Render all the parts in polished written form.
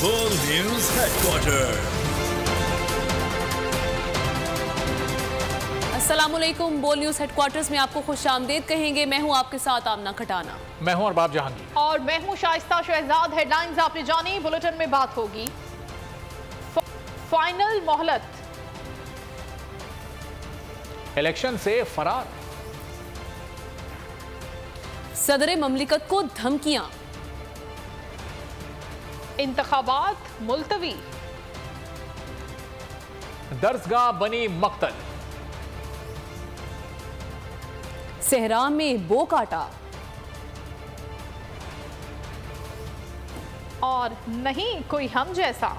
बोल news headquarter. अस्सलामुअलैकुम। बोल न्यूज हेडक्वार्टर्स में आपको खुशामदीद कहेंगे। मैं हूं आपके साथ आमना खटाना। मैं हूं अरबाब जहांगीर और मैं हूं शाइस्ता शहजाद। हेडलाइंस आपने जानी, बुलेटिन में बात होगी। फाइनल मोहलत, इलेक्शन से फरार, सदर ममलिकत को धमकियां, इंतखाबात मुलतवी, दर्सगाह बनी मक्तल, सहरा में बो काटा और नहीं कोई हम जैसा।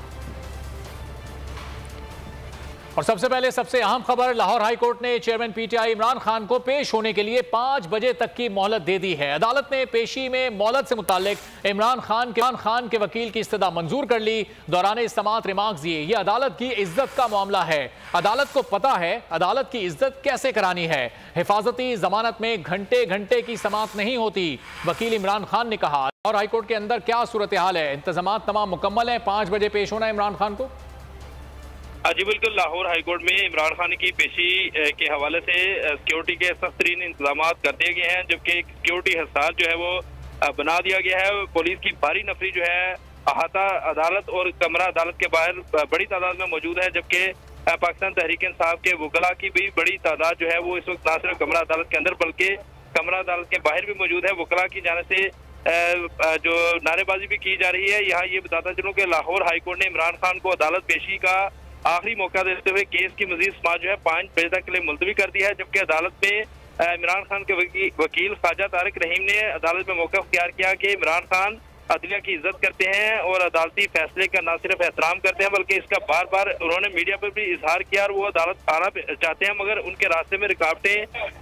और सबसे पहले सबसे अहम खबर, लाहौर हाई कोर्ट ने चेयरमैन पीटीआई इमरान खान को पेश होने के लिए 5 बजे तक की मोहलत दे दी है। अदालत ने पेशी में मोहलत से मुताल्लिक इमरान खान के वकील की इस्तदा मंजूर कर ली। दौरान समाअत रिमार्क्स दिए। यह अदालत की इज्जत का मामला है। अदालत को पता है अदालत की इज्जत कैसे करानी है। हिफाजती जमानत में घंटे घंटे की समाअत नहीं होती। वकील इमरान खान ने कहा। लाहौर हाई कोर्ट के अंदर क्या सूरत हाल है? इंतजामात तमाम मुकम्मल है। 5 बजे पेश होना इमरान खान को। जी बिल्कुल, लाहौर हाईकोर्ट में इमरान खान की पेशी के हवाले से सिक्योरिटी के सख्त तरीन इंतजाम कर दिए गए हैं, जबकि सिक्योरिटी हिसार जो है वो बना दिया गया है। पुलिस की भारी नफरी जो है अहाता अदालत और कमरा अदालत के बाहर बड़ी तादाद में मौजूद है, जबकि पाकिस्तान तहरीक इंसाफ के वकला की भी बड़ी तादाद जो है वो इस वक्त न सिर्फ कमरा अदालत के अंदर बल्कि कमरा अदालत के बाहर भी मौजूद है। वकला की जाने से जो नारेबाजी भी की जा रही है। यहाँ ये बताता चलूँ कि लाहौर हाईकोर्ट ने इमरान खान को अदालत पेशी का आखिरी मौका देते हुए केस की मजीद समाअत जो है 5 बजे तक के लिए मुलतवी कर दिया है, जबकि अदालत में इमरान खान के वकील ख्वाजा तारिक रहीम ने अदालत में मौका अख्तियार किया कि इमरान खान अदलिया की इज्जत करते हैं और अदालती फैसले का न सिर्फ एहतराम करते हैं बल्कि इसका बार बार उन्होंने मीडिया पर भी इजहार किया और वो अदालत आना चाहते हैं, मगर उनके रास्ते में रुकावटें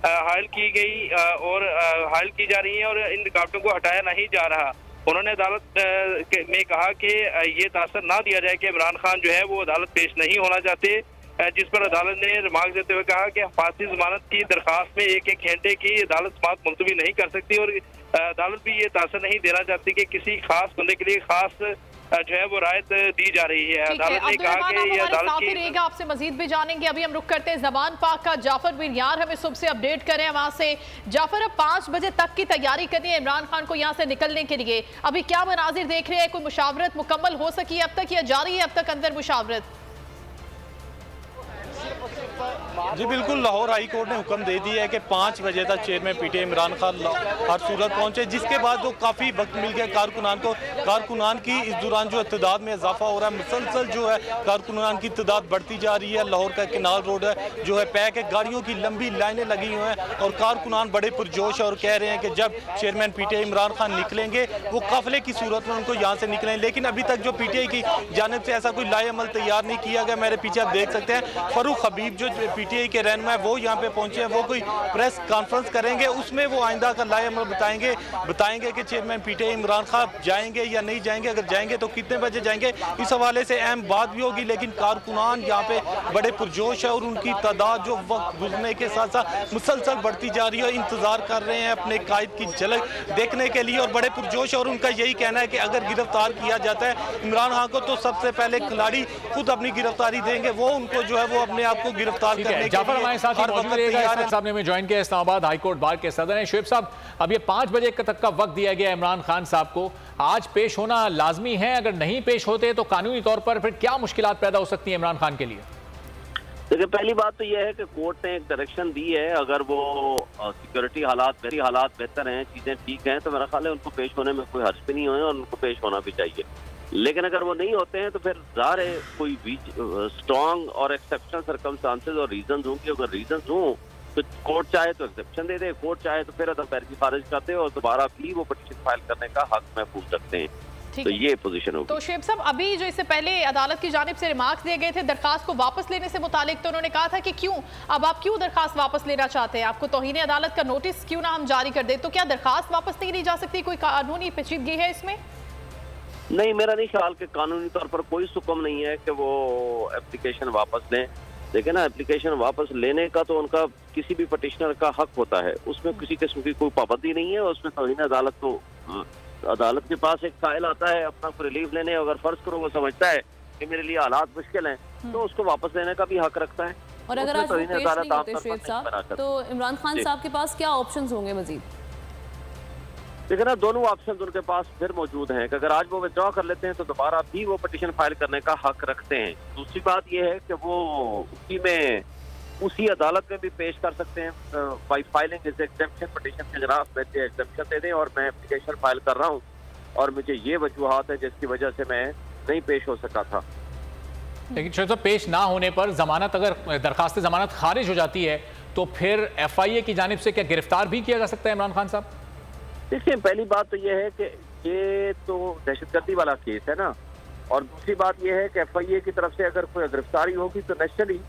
हायल की गई और हायल की जा रही हैं और इन रुकावटों को हटाया नहीं जा रहा। उन्होंने अदालत में कहा कि ये तासर ना दिया जाए कि इमरान खान जो है वो अदालत पेश नहीं होना चाहते, जिस पर अदालत ने रिमार्क देते हुए कहा कि हिफाजती जमानत की दरखास्त में एक घंटे की अदालत समाअत मुलतवी नहीं कर सकती और अदालत भी ये तासर नहीं देना चाहती कि किसी खास बंदे के लिए खास जो है वो रायत दी जा रही है। अदालत ने कहा कि ये अदालत की रहेगा। आपसे मजीद भी जानेंगे। अभी हम रुक करते हैं ज़बान पाक का। जाफर बिन यार हमें सुबह से अपडेट करें वहां से। जाफर, अब 5 बजे तक की तैयारी करनी है इमरान खान को यहाँ से निकलने के लिए। अभी क्या मनाजिर देख रहे हैं? कोई मुशावरत मुकम्मल हो सकी है अब तक या जारी है अब तक अंदर मुशावरत? जी बिल्कुल, लाहौर हाई कोर्ट ने हुक्म दे दिया है कि 5 बजे तक चेयरमैन पीटीआई इमरान खान हर सूरत पहुंचे, जिसके बाद जो काफ़ी वक्त मिल गया कारकुनान को। कारकुनान की इस दौरान जो तादाद में इजाफा हो रहा है, मुसलसल जो है कारकुनान की तादाद बढ़ती जा रही है। लाहौर का किनाल रोड है जो है पैक है, गाड़ियों की लंबी लाइनें लगी हुई हैं और कारकुनान बड़े पुरजोश है और कह रहे हैं कि जब चेयरमैन पीटीआई इमरान खान निकलेंगे वो काफिले की सूरत में उनको यहाँ से निकलें। लेकिन अभी तक जो पीटीआई की जानिब से ऐसा कोई लाएअमल तैयार नहीं किया गया। मेरे पीछे आप देख सकते हैं फरूख हबीब जो पीटीआई के रहनुमा है वो यहाँ पे पहुंचे हैं। वो कोई प्रेस कॉन्फ्रेंस करेंगे, उसमें वो आइंदा का लाएअमल बताएंगे कि चेयरमैन पीटीआई इमरान खान जाएंगे या नहीं जाएंगे, अगर जाएंगे तो कितने बजे जाएंगे। इस हवाले से अहम बात भी होगी। लेकिन कारकुनान यहाँ पे बड़े पुरजोश है और उनकी तादाद जो वक्त गुजरने के साथ साथ मुसलसल बढ़ती जा रही है। इंतजार कर रहे हैं अपने कायद की झलक देखने के लिए और बड़े पुरजोश है और उनका यही कहना है कि अगर गिरफ्तार किया जाता है इमरान खान को तो सबसे पहले खिलाड़ी खुद अपनी गिरफ्तारी देंगे। वो उनको जो है वो अपने आप को गिरफ्तार करने के जाफर हमारे साथ मौजूद रहेगा। इस्लाम साहब ने हमें ज्वाइन किया, इस्लामाबाद हाईकोर्ट बार के सदर हैं। शुएब साहब, अब ये 5 बजे तक का वक्त दिया गया इमरान खान साहब को, आज पेश होना लाजमी है? अगर नहीं पेश होते तो कानूनी तौर पर फिर क्या मुश्किलात पैदा हो सकती है इमरान खान के लिए? देखिए, पहली बात तो यह है कि कोर्ट ने एक डायरेक्शन दी है, अगर वो सिक्योरिटी हालात बेहतर हैं, चीजें ठीक हैं तो मेरा ख्याल है उनको पेश होने में कोई हर्ज भी नहीं होए और उनको पेश होना भी चाहिए। लेकिन अगर वो नहीं होते हैं तो फिर ज़ाहिर है कोई स्ट्रॉन्ग और एक्सेप्शनल सर्कमस्टांसेस और रीजन हों कि अगर रीजन हों तो कोर्ट चाहे तो एक्सेप्शन दे दे, कोर्ट चाहे तो फिर अदम पैरवी खारिज करते और दोबारा भी वो पिटीशन फाइल करने का हक महफूज रखते हैं। तो ये पोजीशन होगी। तो शुएब साहब, अभी जो इससे पहले अदालत की जानिब से रिमार्क्स दिए गए थे दरखास्त को वापस लेने से मुतालिक, तो उन्होंने कहा था कि क्यों अब आप क्यों दरखास्त वापस लेना चाहते हैं? आपको तौहीन अदालत का नोटिस क्यों ना हम जारी कर दे? तो क्या दरखास्त वापस नहीं ली जा सकती? कोई कानूनी पेचीदगी है इसमें? नहीं, मेरा नहीं ख्याल कि कानूनी तौर पर कोई हुक्म नहीं है कि वो एप्लीकेशन वापस लें। देखिए ना, एप्लीकेशन वापस लेने का तो उनका किसी भी पटिशनर का हक होता है, उसमें किसी किस्म की कोई पाबंदी नहीं है। उसमें तौहीन अदालत तो अदालत के पास एक साइल आता है अपना रिलीफ लेने, अगर फर्ज करो वो समझता है कि मेरे लिए हालात मुश्किल हैं तो उसको वापस लेने का भी हक रखता है। और अगर आज वो पेश नहीं करते शुएब साहब, तो इमरान खान साहब के पास क्या ऑप्शंस होंगे मजीद? देखिए ना, दोनों ऑप्शन उनके पास फिर मौजूद हैं कि अगर आज वो विथड्रॉ कर लेते हैं तो दोबारा भी वो पिटीशन फाइल करने का हक रखते हैं। दूसरी बात ये है कि वो उसी अदालत में भी पेश कर सकते हैं बाई फाइलिंग इस एग्जेम्पशन पिटीशन के खिलाफ मुझे एग्जेम्पशन दे दें और मैं एप्लीकेशन फाइल कर रहा हूँ और मुझे ये वजूहात है जिसकी वजह से मैं नहीं पेश हो सका था। लेकिन शायद पेश ना होने पर जमानत, अगर दरखास्त जमानत खारिज हो जाती है तो फिर FIA की जानिब से क्या गिरफ्तार भी किया जा सकता है इमरान खान साहब? देखिए, पहली बात तो ये है कि ये तो दहशतगर्दी वाला केस है ना, और दूसरी बात ये है कि FIA की तरफ से अगर कोई गिरफ्तारी होगी तो नेचुरली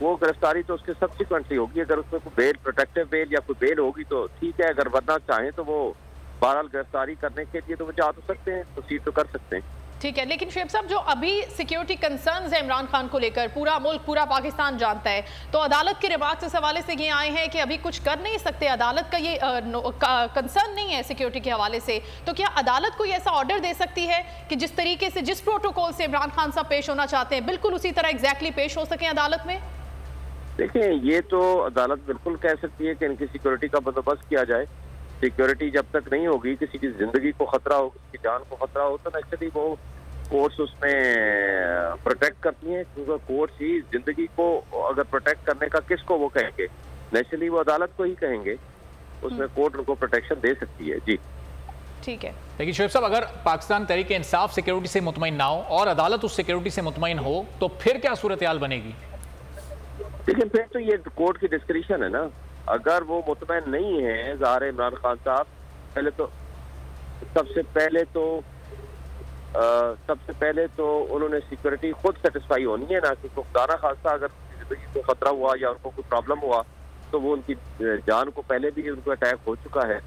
वो गिरफ्तारी तो उसके सब्सिक्वेंटली होगी। अगर उसमें कोई बेल, प्रोटेक्टिव बेल या कोई बेल होगी तो ठीक है, अगर वरना चाहें तो वो बहरहाल गिरफ्तारी करने के लिए तो वो जा तो सकते हैं, प्रोसीड तो कर सकते हैं। ठीक है, लेकिन शुएब साहब जो अभी सिक्योरिटी कंसर्न्स है इमरान खान को लेकर पूरा मुल्क, पूरा पाकिस्तान जानता है, तो अदालत के रिमार्क्स इस हवाले से ये आए हैं कि अभी कुछ कर नहीं सकते, अदालत का ये कंसर्न नहीं है सिक्योरिटी के हवाले से, तो क्या अदालत कोई ऐसा ऑर्डर दे सकती है कि जिस तरीके से, जिस प्रोटोकॉल से इमरान खान साहब पेश होना चाहते हैं बिल्कुल उसी तरह एग्जैक्टली पेश हो सके अदालत में? देखिए, ये तो अदालत बिल्कुल कह सकती है कि इनकी सिक्योरिटी का बंदोबस्त किया जाए। सिक्योरिटी जब तक नहीं होगी, किसी की जिंदगी को खतरा हो, किसी की जान को खतरा हो, तो एक्चुअली वो कोर्ट्स उसमें प्रोटेक्ट करती हैं, क्योंकि कोर्ट्स ही जिंदगी को अगर प्रोटेक्ट करने का किसको वो कहेंगे, नेचुरली वो अदालत को ही कहेंगे, उसमें कोर्ट उनको प्रोटेक्शन दे सकती है। जी ठीक है। लेकिन शुएब साहब, अगर पाकिस्तान तहरीक इंसाफ सिक्योरिटी से मुतमईन ना हो और अदालत उस सिक्योरिटी से मुतमईन हो तो फिर क्या सूरत हाल बनेगी? लेकिन फिर तो ये कोर्ट की डिस्क्रिशन है ना, अगर वो मुतमईन नहीं है ज़ाहिर इमरान खान साहब, सबसे पहले तो उन्होंने सिक्योरिटी खुद सेटिस्फाई होनी है ना, कि खुदाना खासा अगर जिंदगी को खतरा हुआ या उनको कोई प्रॉब्लम हुआ तो वो उनकी जान को पहले भी उनको अटैक हो चुका है,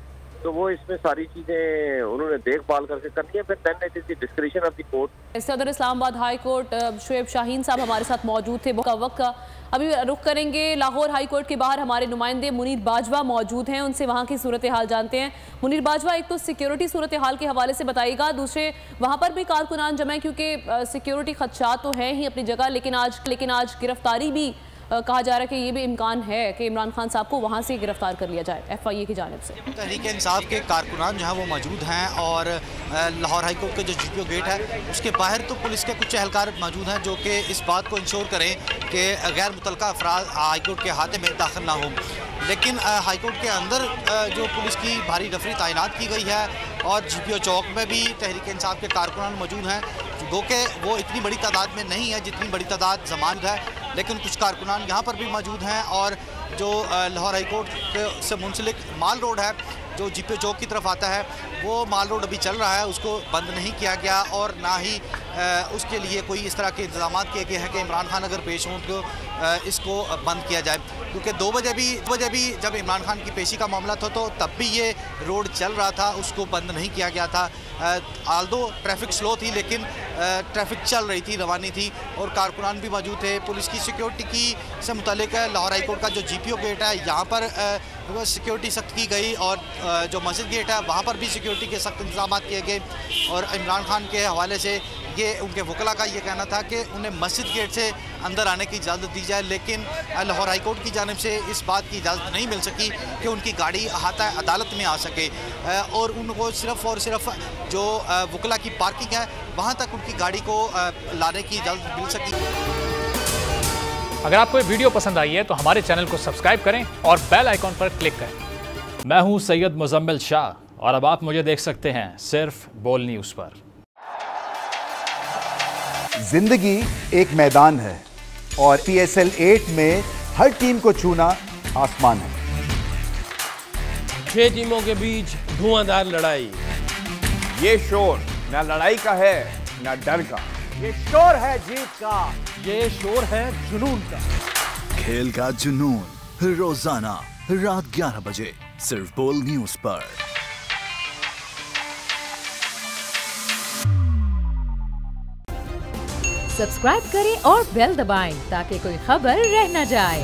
तो वो इसमें सारी चीजें उन्होंने देखभाल करके करनी है, फिर then it is the discretion of the court. सदर इस्लामाबाद हाई कोर्ट शुएब शाहीन साहब हमारे साथ मौजूद थे वक्त का। अभी रुख करेंगे लाहौर हाई कोर्ट के बाहर, हमारे नुमाइंदे मुनीर बाजवा मौजूद हैं, उनसे वहाँ की सूरत हाल जानते हैं। मुनीर बाजवा, एक तो सिक्योरिटी सूरत हाल के हवाले से बताइएगा, दूसरे वहाँ पर भी कारकुनान जमा है क्योंकि सिक्योरिटी खदशात तो हैं ही अपनी जगह, लेकिन आज गिरफ्तारी भी कहा जा रहा है कि ये भी इम्कान है कि इमरान खान साहब को वहाँ से गिरफ्तार कर लिया जाए FIA की जानिब से। तहरीक इंसाफ के कारकुनान जो है वो मौजूद हैं और लाहौर हाई कोर्ट के जो GPO गेट है उसके बाहर तो पुलिस के कुछ एहलकार मौजूद हैं जो कि इस बात को इंश्योर करें कि गैर मुतल्लका अफराद हाई कोर्ट के अहाते में दाखिल ना हो। लेकिन हाई कोर्ट के अंदर जो पुलिस की भारी नफरी तैनात की गई है और GPO चौक में भी तहरीक इंसाफ के कारकुनान मौजूद हैं, गो के वो इतनी बड़ी तादाद में नहीं है जितनी बड़ी तादाद जमानत है, लेकिन कुछ कारकुनान यहाँ पर भी मौजूद हैं। और जो लाहौर हाई कोर्ट से मुंसलिक माल रोड है जो GPO चौक की तरफ आता है, वो माल रोड अभी चल रहा है, उसको बंद नहीं किया गया और ना ही उसके लिए कोई इस तरह के इंतजाम किए गए हैं कि इमरान खान अगर पेश हों तो इसको बंद किया जाए, क्योंकि 2 बजे भी जब इमरान खान की पेशी का मामला था तो तब भी ये रोड चल रहा था, उसको बंद नहीं किया गया था। आल्दो ट्रैफिक स्लो थी लेकिन ट्रैफिक चल रही थी, रवानी थी और कारकुनान भी मौजूद थे। पुलिस की सिक्योरिटी की से मुतालिक लाहौर हाई कोर्ट का जो GPO गेट है यहाँ पर सिक्योरिटी सख्त की गई और जो मस्जिद गेट है वहाँ पर भी सिक्योरिटी के सख्त इंतजाम किए गए। और इमरान खान के हवाले से ये उनके वकला का ये कहना था कि उन्हें मस्जिद गेट से अंदर आने की इजाज़त दी जाए, लेकिन लाहौर हाई कोर्ट की जानिब से इस बात की इजाज़त नहीं मिल सकी कि उनकी गाड़ी अहाता अदालत में आ सके और उनको सिर्फ़ और सिर्फ जो वकला की पार्किंग है वहाँ तक उनकी गाड़ी को लाने की इजाज़त मिल सकी। अगर आपको ये वीडियो पसंद आई है तो हमारे चैनल को सब्सक्राइब करें और बेल आइकॉन पर क्लिक करें। मैं हूं सैयद मुजम्मिल शाह और अब आप मुझे देख सकते हैं सिर्फ बोल न्यूज़ पर। जिंदगी एक मैदान है और PSL 8 में हर टीम को छूना आसमान है। 6 टीमों के बीच धुआंधार लड़ाई। ये शोर न लड़ाई का है न डर का, ये शोर है जीत का, ये शोर है जुनून का। खेल का जुनून रोजाना रात 11 बजे सिर्फ बोल न्यूज़ पर। सब्सक्राइब करें और बेल दबाएं ताकि कोई खबर रह न जाए।